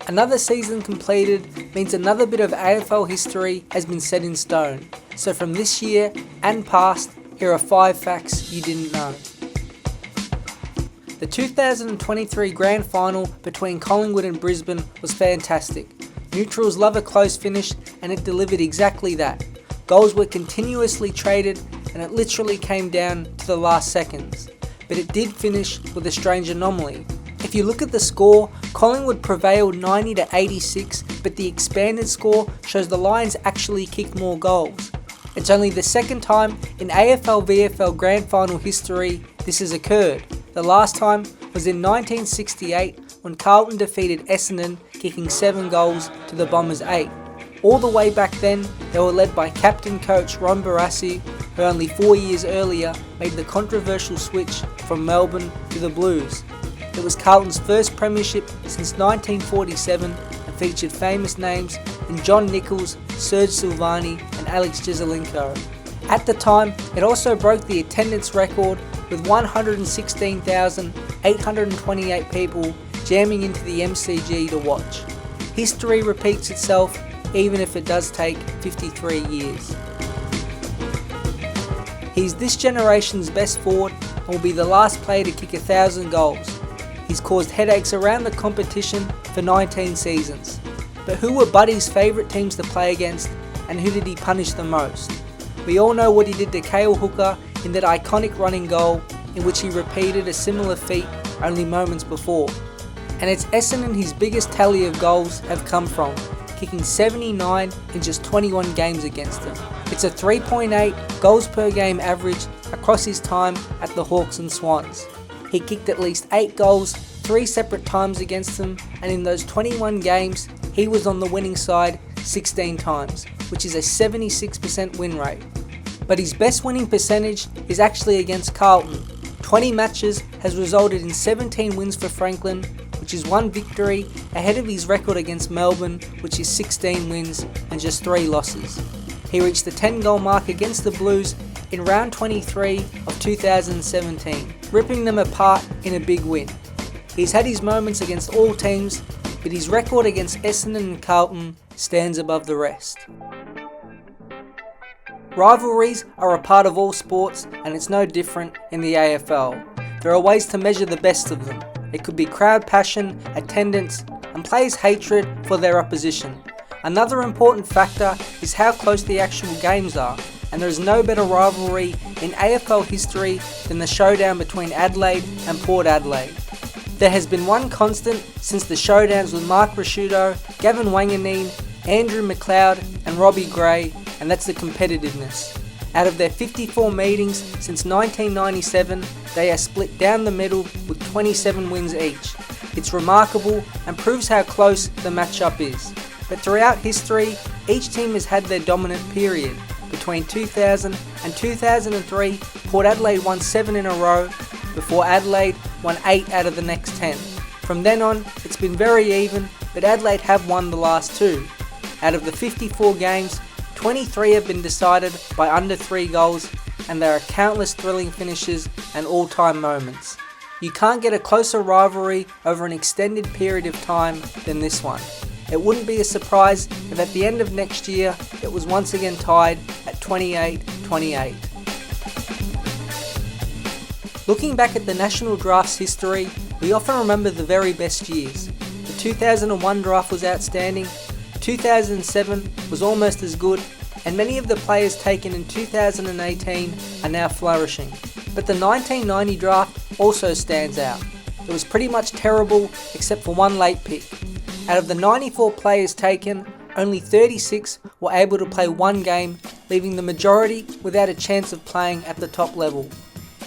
Another season completed means another bit of AFL history has been set in stone. So from this year and past, here are 5 facts you didn't know. The 2023 Grand Final between Collingwood and Brisbane was fantastic. Neutrals love a close finish, and it delivered exactly that. Goals were continuously traded, and it literally came down to the last seconds. But it did finish with a strange anomaly. If you look at the score, Collingwood prevailed 90 to 86, but the expanded score shows the Lions actually kicked more goals. It's only the second time in AFL VFL Grand Final history this has occurred. The last time was in 1968 when Carlton defeated Essendon, kicking 7 goals to the Bombers 8. All the way back then, they were led by captain coach Ron Barassi, who only 4 years earlier made the controversial switch from Melbourne to the Blues. It was Carlton's first premiership since 1947 and featured famous names in John Nichols, Serge Silvani and Alex Jesaulenko. At the time, it also broke the attendance record with 116,828 people jamming into the MCG to watch. History repeats itself, even if it does take 53 years. He's this generation's best forward and will be the last player to kick 1,000 goals. He's caused headaches around the competition for 19 seasons. But who were Buddy's favourite teams to play against, and who did he punish the most? We all know what he did to Cale Hooker in that iconic running goal, in which he repeated a similar feat only moments before. And it's Essendon his biggest tally of goals have come from, kicking 79 in just 21 games against them. It's a 3.8 goals per game average across his time at the Hawks and Swans. He kicked at least 8 goals 3 separate times against them, and in those 21 games, he was on the winning side 16 times, which is a 76% win rate. But his best winning percentage is actually against Carlton. 20 matches has resulted in 17 wins for Franklin, which is 1 victory ahead of his record against Melbourne, which is 16 wins and just 3 losses. He reached the 10-goal mark against the Blues in round 23 of 2017, ripping them apart in a big win. He's had his moments against all teams, but his record against Essendon and Carlton stands above the rest. Rivalries are a part of all sports, and it's no different in the AFL. There are ways to measure the best of them. It could be crowd passion, attendance, and players' hatred for their opposition. Another important factor is how close the actual games are, and there is no better rivalry in AFL history than the showdown between Adelaide and Port Adelaide. There has been one constant since the showdowns with Mark Rasciuto, Gavin Wanganeen, Andrew McLeod and Robbie Gray, and that's the competitiveness. Out of their 54 meetings since 1997, they are split down the middle with 27 wins each. It's remarkable and proves how close the matchup is. But throughout history, each team has had their dominant period. Between 2000 and 2003, Port Adelaide won 7 in a row, before Adelaide won 8 out of the next 10. From then on, it's been very even, but Adelaide have won the last 2. Out of the 54 games, 23 have been decided by under 3 goals, and there are countless thrilling finishes and all-time moments. You can't get a closer rivalry over an extended period of time than this one. It wouldn't be a surprise if at the end of next year it was once again tied at 28-28. Looking back at the National Draft's history, we often remember the very best years. The 2001 draft was outstanding, 2007 was almost as good, and many of the players taken in 2018 are now flourishing. But the 1990 draft also stands out. It was pretty much terrible except for one late pick. Out of the 94 players taken, only 36 were able to play one game, leaving the majority without a chance of playing at the top level.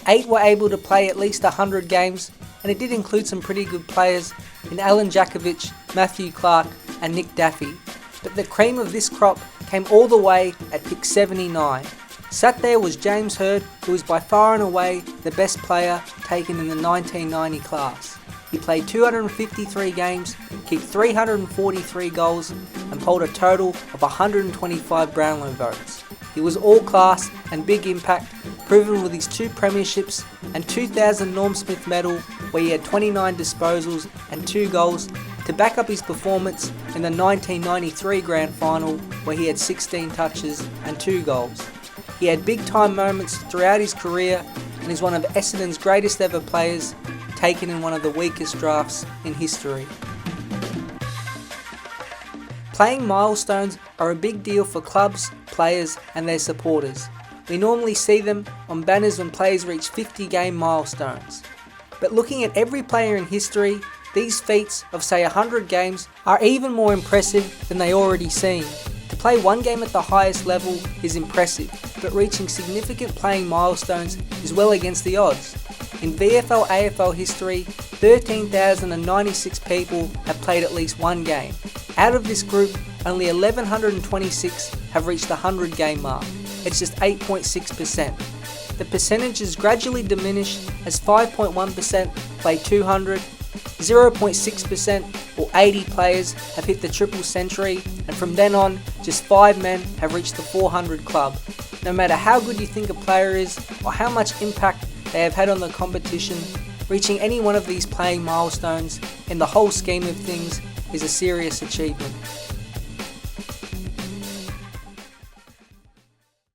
8 were able to play at least 100 games, and it did include some pretty good players in Alan Jakovic, Matthew Clark and Nick Daffy. But the cream of this crop came all the way at pick 79. Sat there was James Hird, who was by far and away the best player taken in the 1990 class. He played 253 games, kicked 343 goals and polled a total of 125 Brownlow votes. He was all class and big impact, proven with his 2 premierships and 2000 Norm Smith medal, where he had 29 disposals and 2 goals to back up his performance in the 1993 Grand Final where he had 16 touches and 2 goals. He had big time moments throughout his career and is one of Essendon's greatest ever players, taken in one of the weakest drafts in history. Playing milestones are a big deal for clubs, players and their supporters. We normally see them on banners when players reach 50 game milestones. But looking at every player in history, these feats of say 100 games are even more impressive than they already seem. To play one game at the highest level is impressive, but reaching significant playing milestones is well against the odds. In VFL AFL history, 13,096 people have played at least one game. Out of this group, only 1,126 have reached the 100 game mark. It's just 8.6%. The percentages gradually diminish as 5.1% play 200, 0.6% or 80 players have hit the triple century, and from then on, just 5 men have reached the 400 club. No matter how good you think a player is or how much impact they have had on the competition, reaching any one of these playing milestones in the whole scheme of things is a serious achievement.